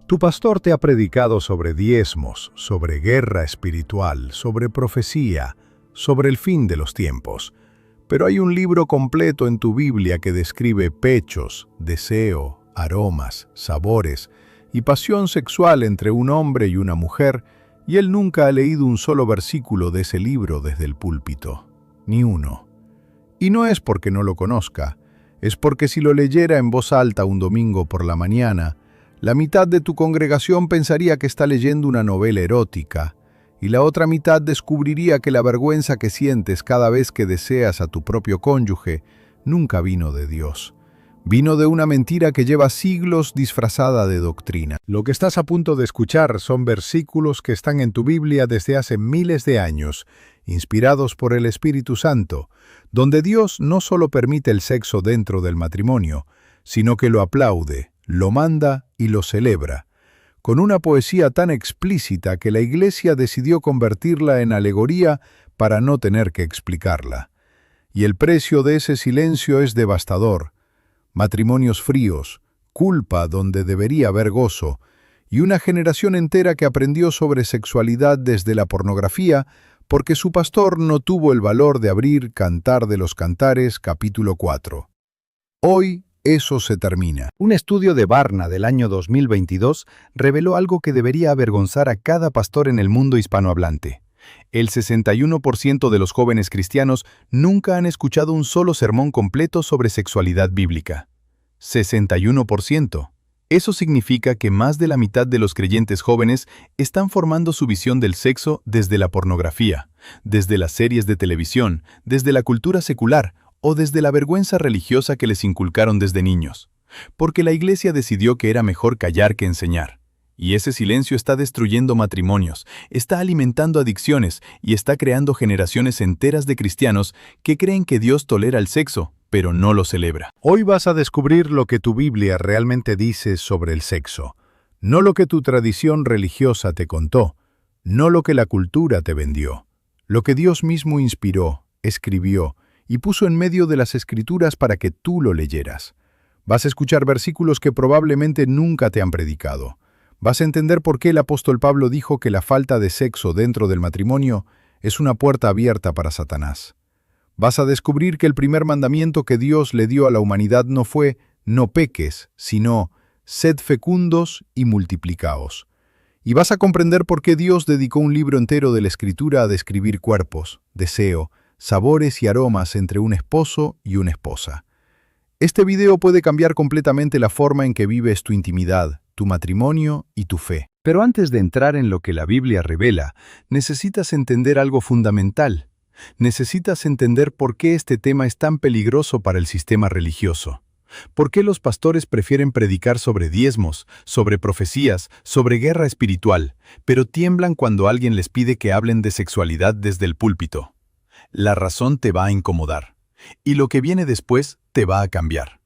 Tu pastor te ha predicado sobre diezmos, sobre guerra espiritual, sobre profecía, sobre el fin de los tiempos. Pero hay un libro completo en tu Biblia que describe pechos, deseo, aromas, sabores y pasión sexual entre un hombre y una mujer, y él nunca ha leído un solo versículo de ese libro desde el púlpito. Ni uno. Y no es porque no lo conozca, es porque si lo leyera en voz alta un domingo por la mañana, la mitad de tu congregación pensaría que está leyendo una novela erótica, y la otra mitad descubriría que la vergüenza que sientes cada vez que deseas a tu propio cónyuge nunca vino de Dios. Vino de una mentira que lleva siglos disfrazada de doctrina. Lo que estás a punto de escuchar son versículos que están en tu Biblia desde hace miles de años, inspirados por el Espíritu Santo, donde Dios no solo permite el sexo dentro del matrimonio, sino que lo aplaude, lo manda y lo celebra, con una poesía tan explícita que la Iglesia decidió convertirla en alegoría para no tener que explicarla. Y el precio de ese silencio es devastador. Matrimonios fríos, culpa donde debería haber gozo, y una generación entera que aprendió sobre sexualidad desde la pornografía porque su pastor no tuvo el valor de abrir Cantar de los Cantares, capítulo 4. Hoy, eso se termina. Un estudio de Barna del año 2022 reveló algo que debería avergonzar a cada pastor en el mundo hispanohablante. El 61% de los jóvenes cristianos nunca han escuchado un solo sermón completo sobre sexualidad bíblica. 61%. Eso significa que más de la mitad de los creyentes jóvenes están formando su visión del sexo desde la pornografía, desde las series de televisión, desde la cultura secular, o desde la vergüenza religiosa que les inculcaron desde niños, porque la Iglesia decidió que era mejor callar que enseñar. Y ese silencio está destruyendo matrimonios, está alimentando adicciones y está creando generaciones enteras de cristianos que creen que Dios tolera el sexo, pero no lo celebra. Hoy vas a descubrir lo que tu Biblia realmente dice sobre el sexo, no lo que tu tradición religiosa te contó, no lo que la cultura te vendió, lo que Dios mismo inspiró, escribió, y puso en medio de las Escrituras para que tú lo leyeras. Vas a escuchar versículos que probablemente nunca te han predicado. Vas a entender por qué el apóstol Pablo dijo que la falta de sexo dentro del matrimonio es una puerta abierta para Satanás. Vas a descubrir que el primer mandamiento que Dios le dio a la humanidad no fue «no peques», sino «sed fecundos y multiplicaos». Y vas a comprender por qué Dios dedicó un libro entero de la Escritura a describir cuerpos, deseo, sabores y aromas entre un esposo y una esposa. Este video puede cambiar completamente la forma en que vives tu intimidad, tu matrimonio y tu fe. Pero antes de entrar en lo que la Biblia revela, necesitas entender algo fundamental. Necesitas entender por qué este tema es tan peligroso para el sistema religioso. ¿Por qué los pastores prefieren predicar sobre diezmos, sobre profecías, sobre guerra espiritual, pero tiemblan cuando alguien les pide que hablen de sexualidad desde el púlpito? La razón te va a incomodar, y lo que viene después te va a cambiar.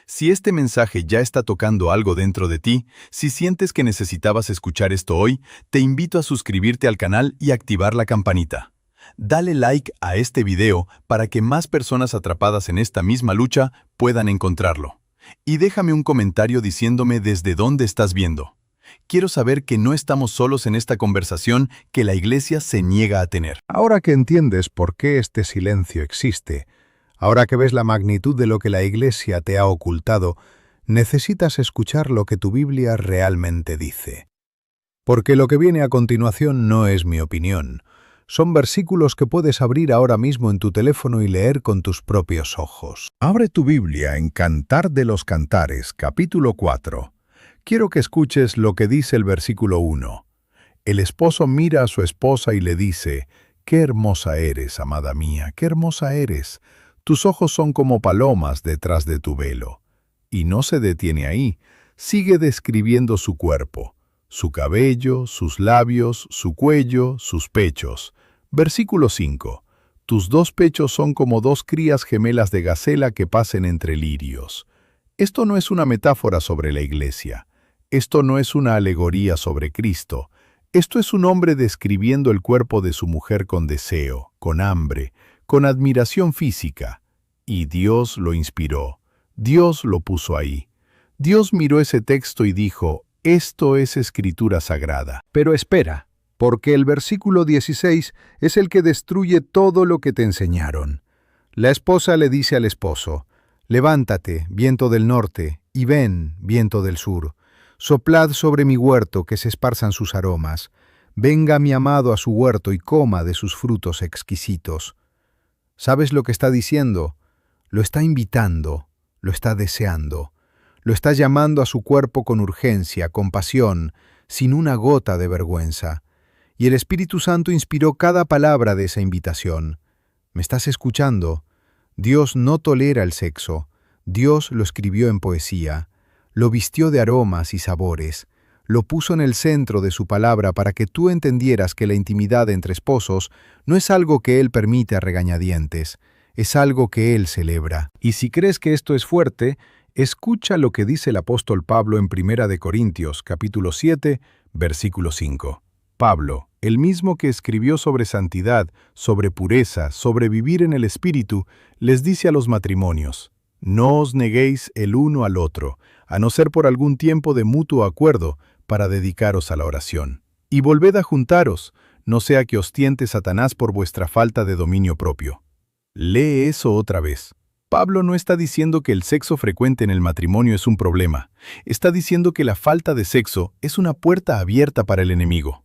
Si este mensaje ya está tocando algo dentro de ti, si sientes que necesitabas escuchar esto hoy, te invito a suscribirte al canal y activar la campanita. Dale like a este video para que más personas atrapadas en esta misma lucha puedan encontrarlo. Y déjame un comentario diciéndome desde dónde estás viendo. Quiero saber que no estamos solos en esta conversación que la Iglesia se niega a tener. Ahora que entiendes por qué este silencio existe, ahora que ves la magnitud de lo que la Iglesia te ha ocultado, necesitas escuchar lo que tu Biblia realmente dice. Porque lo que viene a continuación no es mi opinión. Son versículos que puedes abrir ahora mismo en tu teléfono y leer con tus propios ojos. Abre tu Biblia en Cantar de los Cantares, capítulo 4. Quiero que escuches lo que dice el versículo 1. El esposo mira a su esposa y le dice, «Qué hermosa eres, amada mía, qué hermosa eres. Tus ojos son como palomas detrás de tu velo». Y no se detiene ahí, sigue describiendo su cuerpo, su cabello, sus labios, su cuello, sus pechos. Versículo 5. Tus dos pechos son como dos crías gemelas de gacela que pasen entre lirios. Esto no es una metáfora sobre la Iglesia. Esto no es una alegoría sobre Cristo. Esto es un hombre describiendo el cuerpo de su mujer con deseo, con hambre, con admiración física. Y Dios lo inspiró. Dios lo puso ahí. Dios miró ese texto y dijo, Esto es escritura sagrada. Pero espera, porque el versículo 16 es el que destruye todo lo que te enseñaron. La esposa le dice al esposo: «Levántate, viento del norte, y ven, viento del sur. Soplad sobre mi huerto, que se esparzan sus aromas. Venga mi amado a su huerto y coma de sus frutos exquisitos». ¿Sabes lo que está diciendo? Lo está invitando, lo está deseando. Lo está llamando a su cuerpo con urgencia, con pasión, sin una gota de vergüenza. Y el Espíritu Santo inspiró cada palabra de esa invitación. ¿Me estás escuchando? Dios no tolera el sexo. Dios lo escribió en poesía. Lo vistió de aromas y sabores. Lo puso en el centro de su palabra para que tú entendieras que la intimidad entre esposos no es algo que Él permite a regañadientes, es algo que Él celebra. Y si crees que esto es fuerte, escucha lo que dice el apóstol Pablo en 1 Corintios, capítulo 7, versículo 5. Pablo, el mismo que escribió sobre santidad, sobre pureza, sobre vivir en el Espíritu, les dice a los matrimonios: «No os neguéis el uno al otro, a no ser por algún tiempo de mutuo acuerdo, para dedicaros a la oración. Y volved a juntaros, no sea que os tiente Satanás por vuestra falta de dominio propio». Lee eso otra vez. Pablo no está diciendo que el sexo frecuente en el matrimonio es un problema. Está diciendo que la falta de sexo es una puerta abierta para el enemigo.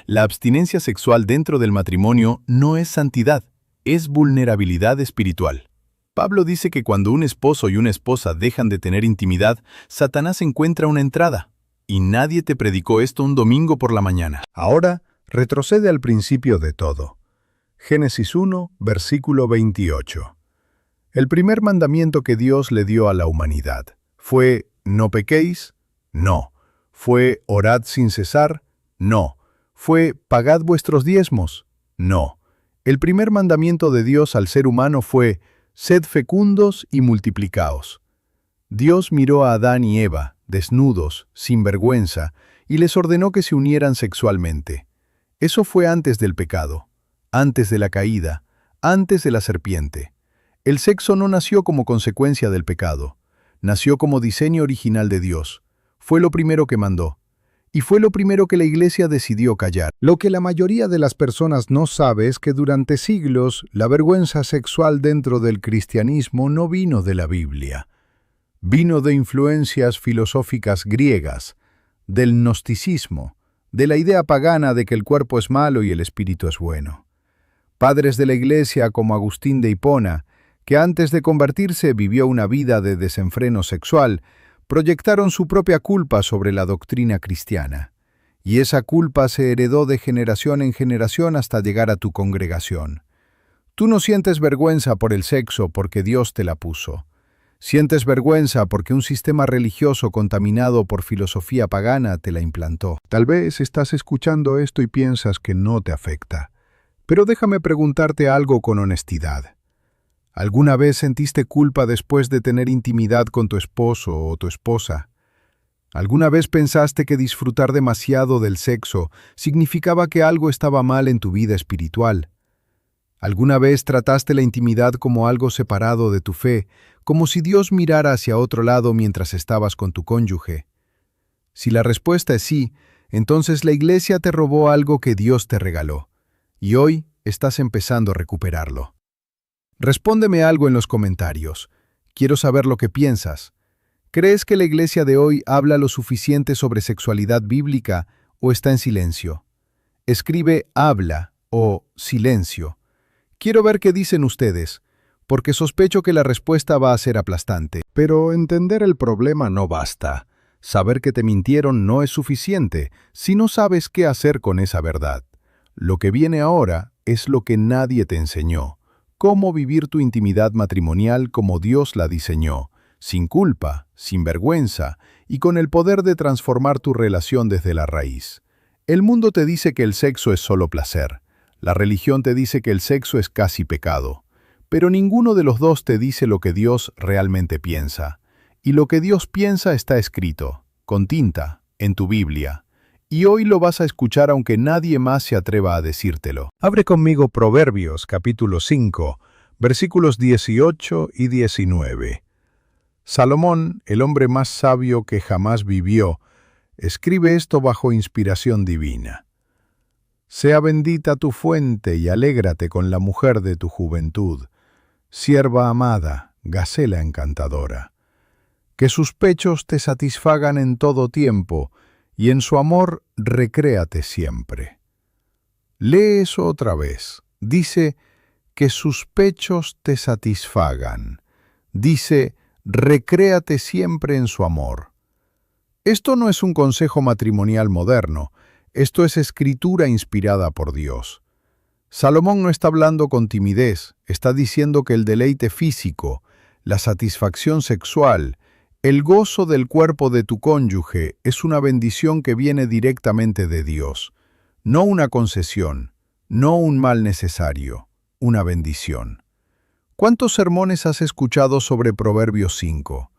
La abstinencia sexual dentro del matrimonio no es santidad, es vulnerabilidad espiritual. Pablo dice que cuando un esposo y una esposa dejan de tener intimidad, Satanás encuentra una entrada. Y nadie te predicó esto un domingo por la mañana. Ahora, retrocede al principio de todo. Génesis 1, versículo 28. El primer mandamiento que Dios le dio a la humanidad fue: «¿No pequéis?». No. ¿Fue «Orad sin cesar»? No. ¿Fue «Pagad vuestros diezmos»? No. El primer mandamiento de Dios al ser humano fue: «Sed fecundos y multiplicaos». Dios miró a Adán y Eva, desnudos, sin vergüenza, y les ordenó que se unieran sexualmente. Eso fue antes del pecado, antes de la caída, antes de la serpiente. El sexo no nació como consecuencia del pecado, nació como diseño original de Dios. Fue lo primero que mandó. Y fue lo primero que la Iglesia decidió callar. Lo que la mayoría de las personas no sabe es que durante siglos la vergüenza sexual dentro del cristianismo no vino de la Biblia. Vino de influencias filosóficas griegas, del gnosticismo, de la idea pagana de que el cuerpo es malo y el espíritu es bueno. Padres de la Iglesia como Agustín de Hipona, que antes de convertirse vivió una vida de desenfreno sexual, proyectaron su propia culpa sobre la doctrina cristiana. Y esa culpa se heredó de generación en generación hasta llegar a tu congregación. Tú no sientes vergüenza por el sexo porque Dios te la puso. Sientes vergüenza porque un sistema religioso contaminado por filosofía pagana te la implantó. Tal vez estás escuchando esto y piensas que no te afecta. Pero déjame preguntarte algo con honestidad. ¿Alguna vez sentiste culpa después de tener intimidad con tu esposo o tu esposa? ¿Alguna vez pensaste que disfrutar demasiado del sexo significaba que algo estaba mal en tu vida espiritual? ¿Alguna vez trataste la intimidad como algo separado de tu fe, como si Dios mirara hacia otro lado mientras estabas con tu cónyuge? Si la respuesta es sí, entonces la Iglesia te robó algo que Dios te regaló, y hoy estás empezando a recuperarlo. Respóndeme algo en los comentarios. Quiero saber lo que piensas. ¿Crees que la Iglesia de hoy habla lo suficiente sobre sexualidad bíblica o está en silencio? Escribe «habla» o «silencio». Quiero ver qué dicen ustedes, porque sospecho que la respuesta va a ser aplastante. Pero entender el problema no basta. Saber que te mintieron no es suficiente si no sabes qué hacer con esa verdad. Lo que viene ahora es lo que nadie te enseñó. Cómo vivir tu intimidad matrimonial como Dios la diseñó, sin culpa, sin vergüenza y con el poder de transformar tu relación desde la raíz. El mundo te dice que el sexo es solo placer. La religión te dice que el sexo es casi pecado, pero ninguno de los dos te dice lo que Dios realmente piensa. Y lo que Dios piensa está escrito, con tinta, en tu Biblia. Y hoy lo vas a escuchar aunque nadie más se atreva a decírtelo. Abre conmigo Proverbios, capítulo 5, versículos 18 y 19. Salomón, el hombre más sabio que jamás vivió, Escribe esto bajo inspiración divina. Sea bendita tu fuente y alégrate con la mujer de tu juventud, sierva amada, gacela encantadora. Que sus pechos te satisfagan en todo tiempo, y en su amor recréate siempre. Lee eso otra vez. Dice, que sus pechos te satisfagan. Dice, recréate siempre en su amor. Esto no es un consejo matrimonial moderno, esto es escritura inspirada por Dios. Salomón no está hablando con timidez, está diciendo que el deleite físico, la satisfacción sexual, el gozo del cuerpo de tu cónyuge es una bendición que viene directamente de Dios, no una concesión, no un mal necesario, una bendición. ¿Cuántos sermones has escuchado sobre Proverbios 5?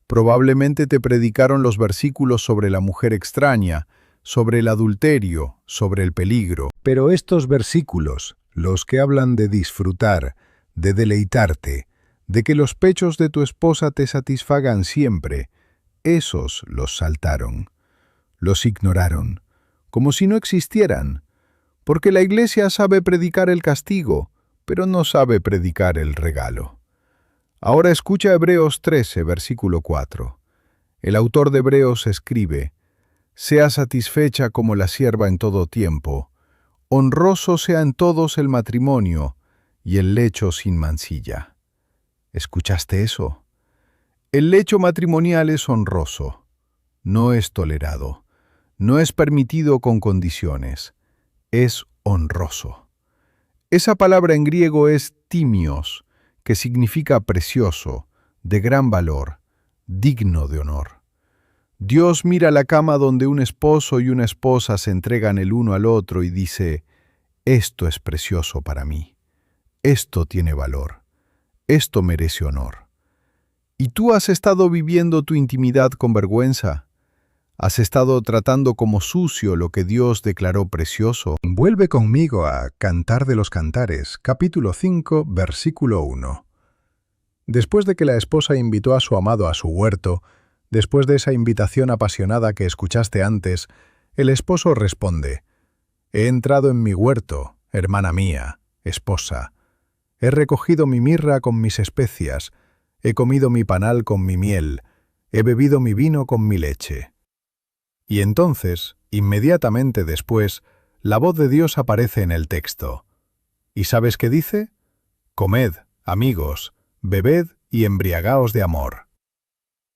Probablemente te predicaron los versículos sobre la mujer extraña, sobre el adulterio, sobre el peligro. Pero estos versículos, los que hablan de disfrutar, de deleitarte, de que los pechos de tu esposa te satisfagan siempre, esos los saltaron, los ignoraron, como si no existieran, porque la Iglesia sabe predicar el castigo, pero no sabe predicar el regalo. Ahora escucha Hebreos 13, versículo 4. El autor de Hebreos escribe, «Sea satisfecha como la sierva en todo tiempo, honroso sea en todos el matrimonio y el lecho sin mancilla». ¿Escuchaste eso? El lecho matrimonial es honroso, no es tolerado, no es permitido con condiciones, es honroso. Esa palabra en griego es timios, que significa precioso, de gran valor, digno de honor. Dios mira la cama donde un esposo y una esposa se entregan el uno al otro y dice, esto es precioso para mí, esto tiene valor, esto merece honor. ¿Y tú has estado viviendo tu intimidad con vergüenza? ¿Has estado tratando como sucio lo que Dios declaró precioso? Vuelve conmigo a Cantar de los Cantares, capítulo 5, versículo 1. Después de que la esposa invitó a su amado a su huerto, después de esa invitación apasionada que escuchaste antes, el esposo responde, «He entrado en mi huerto, hermana mía, esposa. He recogido mi mirra con mis especias, he comido mi panal con mi miel, he bebido mi vino con mi leche». Y entonces, inmediatamente después, la voz de Dios aparece en el texto. ¿Y sabes qué dice? «Comed, amigos, bebed y embriagaos de amor».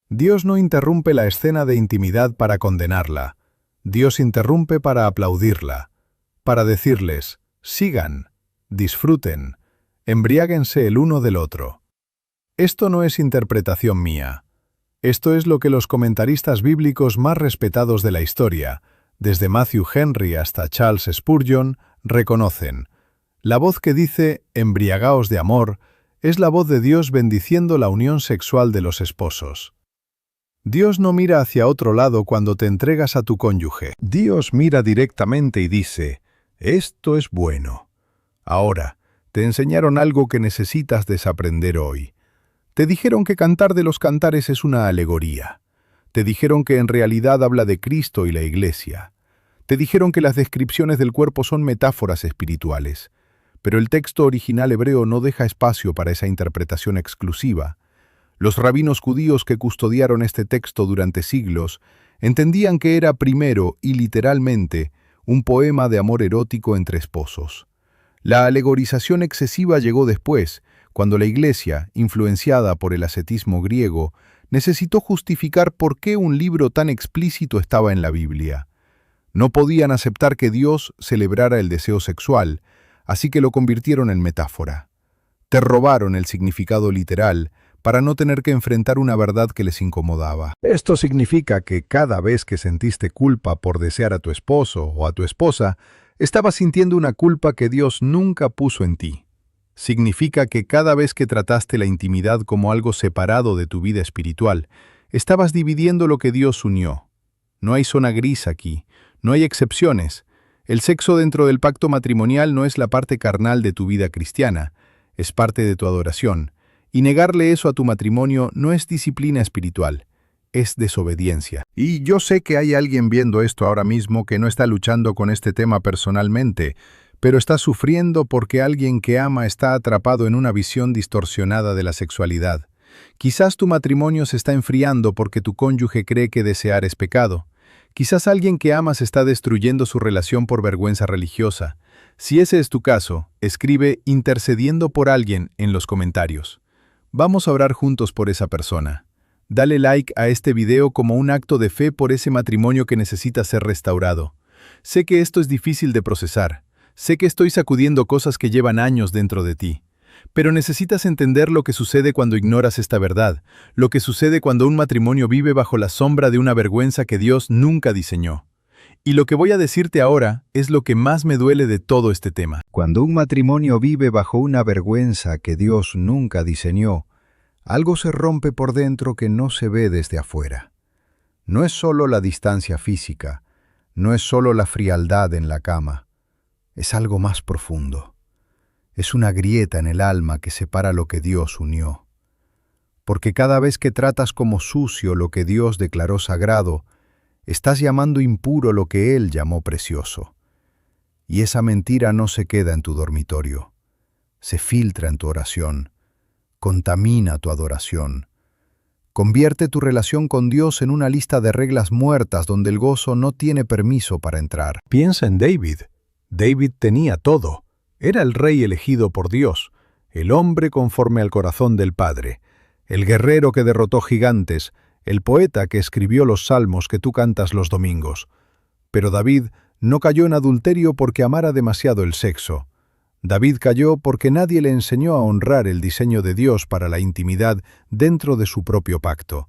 Dios no interrumpe la escena de intimidad para condenarla. Dios interrumpe para aplaudirla, para decirles, sigan, disfruten, embriáguense el uno del otro. Esto no es interpretación mía. Esto es lo que los comentaristas bíblicos más respetados de la historia, desde Matthew Henry hasta Charles Spurgeon, reconocen. La voz que dice «embriagaos de amor» es la voz de Dios bendiciendo la unión sexual de los esposos. Dios no mira hacia otro lado cuando te entregas a tu cónyuge. Dios mira directamente y dice, «Esto es bueno». Ahora, te enseñaron algo que necesitas desaprender hoy. Te dijeron que Cantar de los Cantares es una alegoría. Te dijeron que en realidad habla de Cristo y la Iglesia. Te dijeron que las descripciones del cuerpo son metáforas espirituales. Pero el texto original hebreo no deja espacio para esa interpretación exclusiva. Los rabinos judíos que custodiaron este texto durante siglos entendían que era primero y literalmente un poema de amor erótico entre esposos. La alegorización excesiva llegó después, cuando la Iglesia, influenciada por el ascetismo griego, necesitó justificar por qué un libro tan explícito estaba en la Biblia. No podían aceptar que Dios celebrara el deseo sexual, así que lo convirtieron en metáfora. Te robaron el significado literal para no tener que enfrentar una verdad que les incomodaba. Esto significa que cada vez que sentiste culpa por desear a tu esposo o a tu esposa, estabas sintiendo una culpa que Dios nunca puso en ti. Significa que cada vez que trataste la intimidad como algo separado de tu vida espiritual, estabas dividiendo lo que Dios unió. No hay zona gris aquí, no hay excepciones. El sexo dentro del pacto matrimonial no es la parte carnal de tu vida cristiana, es parte de tu adoración. Y negarle eso a tu matrimonio no es disciplina espiritual, es desobediencia. Y yo sé que hay alguien viendo esto ahora mismo que no está luchando con este tema personalmente, pero está sufriendo porque alguien que ama está atrapado en una visión distorsionada de la sexualidad. Quizás tu matrimonio se está enfriando porque tu cónyuge cree que desear es pecado. Quizás alguien que amas está destruyendo su relación por vergüenza religiosa. Si ese es tu caso, escribe intercediendo por alguien en los comentarios. Vamos a orar juntos por esa persona. Dale like a este video como un acto de fe por ese matrimonio que necesita ser restaurado. Sé que esto es difícil de procesar. Sé que estoy sacudiendo cosas que llevan años dentro de ti. Pero necesitas entender lo que sucede cuando ignoras esta verdad, lo que sucede cuando un matrimonio vive bajo la sombra de una vergüenza que Dios nunca diseñó. Y lo que voy a decirte ahora es lo que más me duele de todo este tema. Cuando un matrimonio vive bajo una vergüenza que Dios nunca diseñó, algo se rompe por dentro que no se ve desde afuera. No es solo la distancia física, no es solo la frialdad en la cama, es algo más profundo. Es una grieta en el alma que separa lo que Dios unió. Porque cada vez que tratas como sucio lo que Dios declaró sagrado, estás llamando impuro lo que Él llamó precioso. Y esa mentira no se queda en tu dormitorio, se filtra en tu oración, contamina tu adoración. Convierte tu relación con Dios en una lista de reglas muertas donde el gozo no tiene permiso para entrar. Piensa en David. David tenía todo. Era el rey elegido por Dios, el hombre conforme al corazón del Padre, el guerrero que derrotó gigantes, el poeta que escribió los salmos que tú cantas los domingos. Pero David no cayó en adulterio porque amara demasiado el sexo. David cayó porque nadie le enseñó a honrar el diseño de Dios para la intimidad dentro de su propio pacto.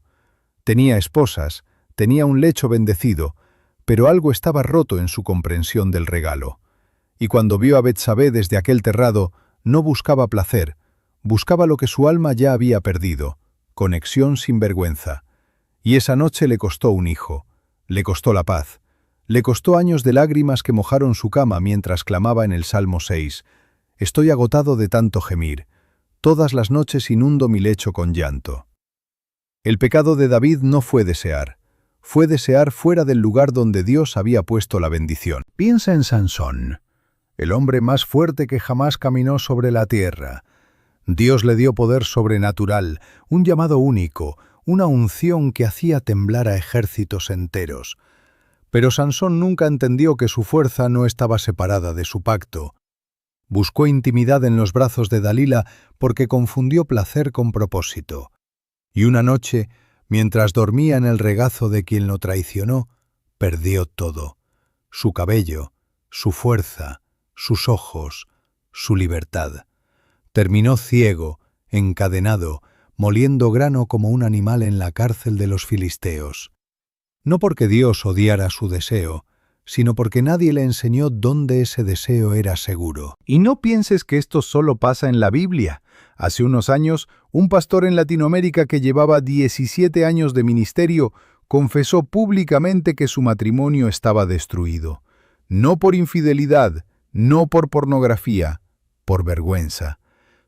Tenía esposas, tenía un lecho bendecido, pero algo estaba roto en su comprensión del regalo. Y cuando vio a Betsabé desde aquel terrado, no buscaba placer, buscaba lo que su alma ya había perdido, conexión sin vergüenza. Y esa noche le costó un hijo, le costó la paz, le costó años de lágrimas que mojaron su cama mientras clamaba en el Salmo 6, «Estoy agotado de tanto gemir, todas las noches inundo mi lecho con llanto». El pecado de David no fue desear fuera del lugar donde Dios había puesto la bendición. Piensa en Sansón, el hombre más fuerte que jamás caminó sobre la tierra. Dios le dio poder sobrenatural, un llamado único, una unción que hacía temblar a ejércitos enteros. Pero Sansón nunca entendió que su fuerza no estaba separada de su pacto. Buscó intimidad en los brazos de Dalila porque confundió placer con propósito. Y una noche, mientras dormía en el regazo de quien lo traicionó, perdió todo: su cabello, su fuerza, sus ojos, su libertad. Terminó ciego, encadenado, moliendo grano como un animal en la cárcel de los filisteos. No porque Dios odiara su deseo, sino porque nadie le enseñó dónde ese deseo era seguro. Y no pienses que esto solo pasa en la Biblia. Hace unos años, un pastor en Latinoamérica que llevaba 17 años de ministerio confesó públicamente que su matrimonio estaba destruido. No por infidelidad, no por pornografía, por vergüenza.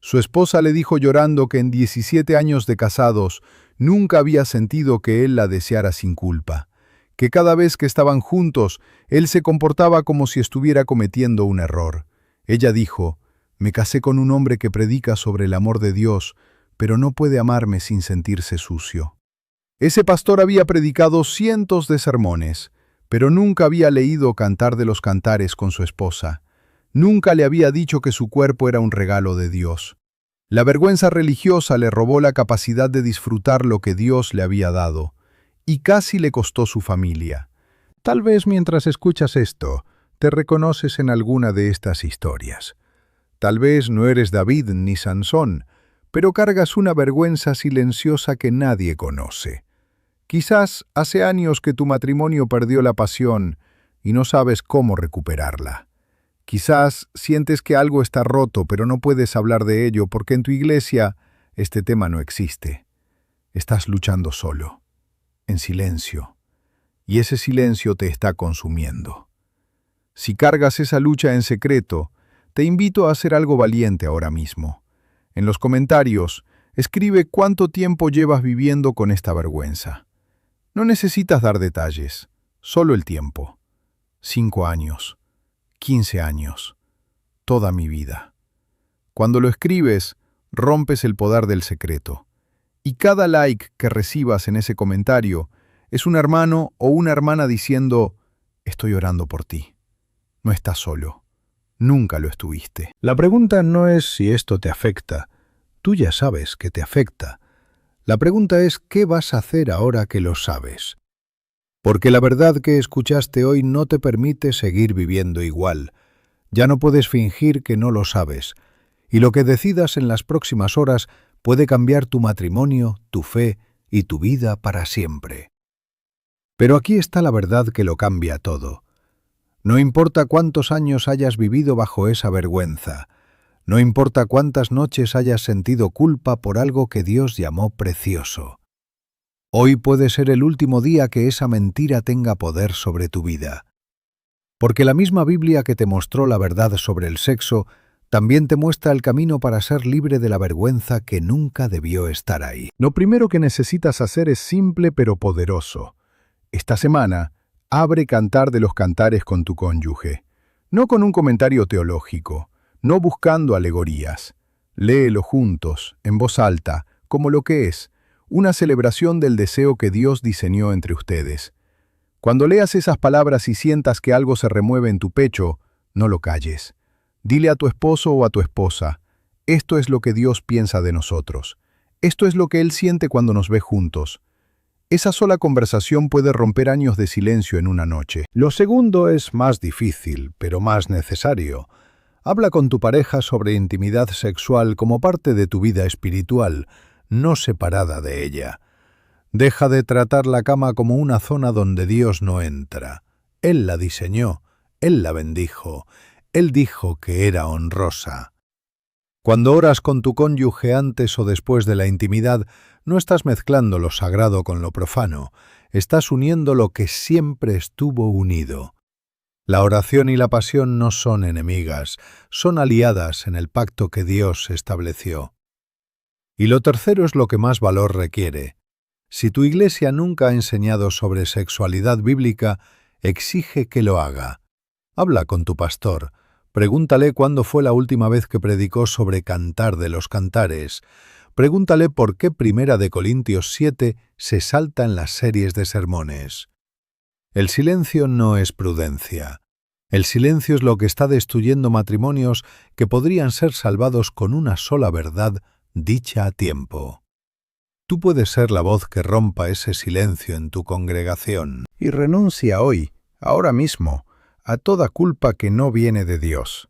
Su esposa le dijo llorando que en 17 años de casados nunca había sentido que él la deseara sin culpa, que cada vez que estaban juntos, él se comportaba como si estuviera cometiendo un error. Ella dijo: «Me casé con un hombre que predica sobre el amor de Dios, pero no puede amarme sin sentirse sucio». Ese pastor había predicado cientos de sermones, pero nunca había leído Cantar de los Cantares con su esposa. Nunca le había dicho que su cuerpo era un regalo de Dios. La vergüenza religiosa le robó la capacidad de disfrutar lo que Dios le había dado, y casi le costó su familia. Tal vez mientras escuchas esto, te reconoces en alguna de estas historias. Tal vez no eres David ni Sansón, pero cargas una vergüenza silenciosa que nadie conoce. Quizás hace años que tu matrimonio perdió la pasión y no sabes cómo recuperarla. Quizás sientes que algo está roto, pero no puedes hablar de ello porque en tu iglesia este tema no existe. Estás luchando solo, en silencio, y ese silencio te está consumiendo. Si cargas esa lucha en secreto, te invito a hacer algo valiente ahora mismo. En los comentarios, escribe cuánto tiempo llevas viviendo con esta vergüenza. No necesitas dar detalles, solo el tiempo. 5 años, 15 años, toda mi vida. Cuando lo escribes, rompes el poder del secreto. Y cada like que recibas en ese comentario es un hermano o una hermana diciendo, estoy orando por ti. No estás solo. Nunca lo estuviste. La pregunta no es si esto te afecta. Tú ya sabes que te afecta. La pregunta es, ¿qué vas a hacer ahora que lo sabes? Porque la verdad que escuchaste hoy no te permite seguir viviendo igual. Ya no puedes fingir que no lo sabes. Y lo que decidas en las próximas horas puede cambiar tu matrimonio, tu fe y tu vida para siempre. Pero aquí está la verdad que lo cambia todo. No importa cuántos años hayas vivido bajo esa vergüenza, no importa cuántas noches hayas sentido culpa por algo que Dios llamó precioso. Hoy puede ser el último día que esa mentira tenga poder sobre tu vida. Porque la misma Biblia que te mostró la verdad sobre el sexo, también te muestra el camino para ser libre de la vergüenza que nunca debió estar ahí. Lo primero que necesitas hacer es simple pero poderoso. Esta semana, abre Cantar de los Cantares con tu cónyuge. No con un comentario teológico, no buscando alegorías. Léelo juntos, en voz alta, como lo que es, una celebración del deseo que Dios diseñó entre ustedes. Cuando leas esas palabras y sientas que algo se remueve en tu pecho, no lo calles. Dile a tu esposo o a tu esposa, esto es lo que Dios piensa de nosotros. Esto es lo que Él siente cuando nos ve juntos. Esa sola conversación puede romper años de silencio en una noche. Lo segundo es más difícil, pero más necesario. Habla con tu pareja sobre intimidad sexual como parte de tu vida espiritual, no separada de ella. Deja de tratar la cama como una zona donde Dios no entra. Él la diseñó, Él la bendijo, Él dijo que era honrosa. Cuando oras con tu cónyuge antes o después de la intimidad, no estás mezclando lo sagrado con lo profano, estás uniendo lo que siempre estuvo unido. La oración y la pasión no son enemigas, son aliadas en el pacto que Dios estableció. Y lo tercero es lo que más valor requiere. Si tu iglesia nunca ha enseñado sobre sexualidad bíblica, exige que lo haga. Habla con tu pastor. Pregúntale cuándo fue la última vez que predicó sobre Cantar de los Cantares. Pregúntale por qué 1 Corintios 7 se salta en las series de sermones. El silencio no es prudencia. El silencio es lo que está destruyendo matrimonios que podrían ser salvados con una sola verdad dicha a tiempo. Tú puedes ser la voz que rompa ese silencio en tu congregación. Y renuncia hoy, ahora mismo, a toda culpa que no viene de Dios.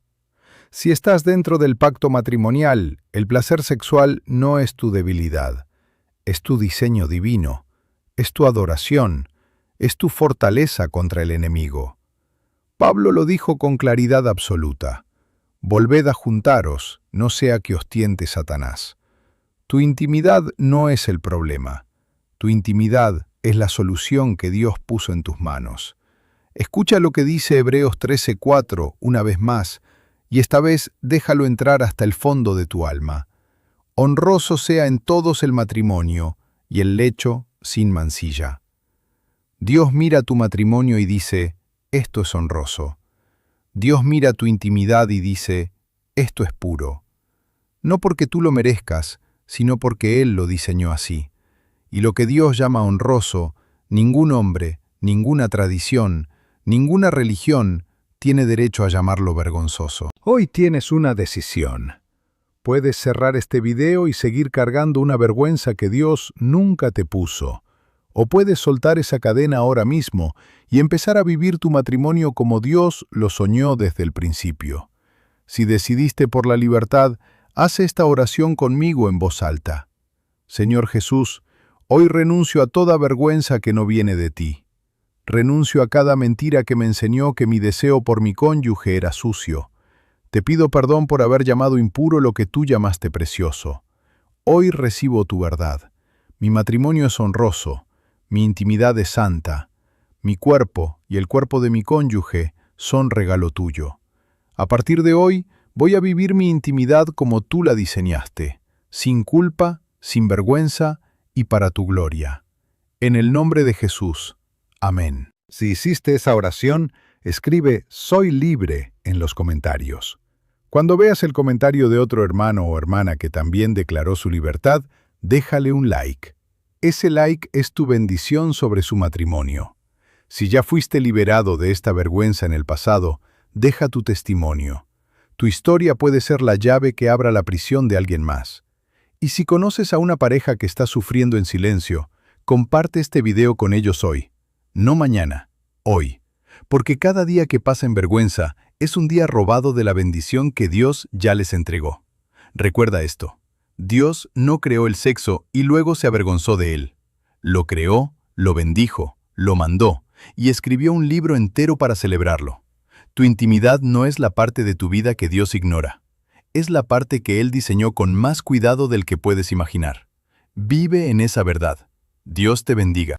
Si estás dentro del pacto matrimonial, el placer sexual no es tu debilidad, es tu diseño divino, es tu adoración, es tu fortaleza contra el enemigo. Pablo lo dijo con claridad absoluta: volved a juntaros, no sea que os tiente Satanás. Tu intimidad no es el problema, tu intimidad es la solución que Dios puso en tus manos. Escucha lo que dice Hebreos 13:4 una vez más, y esta vez déjalo entrar hasta el fondo de tu alma. Honroso sea en todos el matrimonio, y el lecho sin mancilla. Dios mira tu matrimonio y dice, esto es honroso. Dios mira tu intimidad y dice, esto es puro. No porque tú lo merezcas, sino porque Él lo diseñó así. Y lo que Dios llama honroso, ningún hombre, ninguna tradición, ninguna religión tiene derecho a llamarlo vergonzoso. Hoy tienes una decisión. Puedes cerrar este video y seguir cargando una vergüenza que Dios nunca te puso. O puedes soltar esa cadena ahora mismo y empezar a vivir tu matrimonio como Dios lo soñó desde el principio. Si decidiste por la libertad, haz esta oración conmigo en voz alta. Señor Jesús, hoy renuncio a toda vergüenza que no viene de ti. Renuncio a cada mentira que me enseñó que mi deseo por mi cónyuge era sucio. Te pido perdón por haber llamado impuro lo que tú llamaste precioso. Hoy recibo tu verdad. Mi matrimonio es honroso, mi intimidad es santa, mi cuerpo y el cuerpo de mi cónyuge son regalo tuyo. A partir de hoy, voy a vivir mi intimidad como tú la diseñaste, sin culpa, sin vergüenza y para tu gloria. En el nombre de Jesús. Amén. Si hiciste esa oración, escribe «Soy libre» en los comentarios. Cuando veas el comentario de otro hermano o hermana que también declaró su libertad, déjale un like. Ese like es tu bendición sobre su matrimonio. Si ya fuiste liberado de esta vergüenza en el pasado, deja tu testimonio. Tu historia puede ser la llave que abra la prisión de alguien más. Y si conoces a una pareja que está sufriendo en silencio, comparte este video con ellos hoy. No mañana, hoy. Porque cada día que pasa en vergüenza es un día robado de la bendición que Dios ya les entregó. Recuerda esto. Dios no creó el sexo y luego se avergonzó de él. Lo creó, lo bendijo, lo mandó y escribió un libro entero para celebrarlo. Tu intimidad no es la parte de tu vida que Dios ignora. Es la parte que Él diseñó con más cuidado del que puedes imaginar. Vive en esa verdad. Dios te bendiga.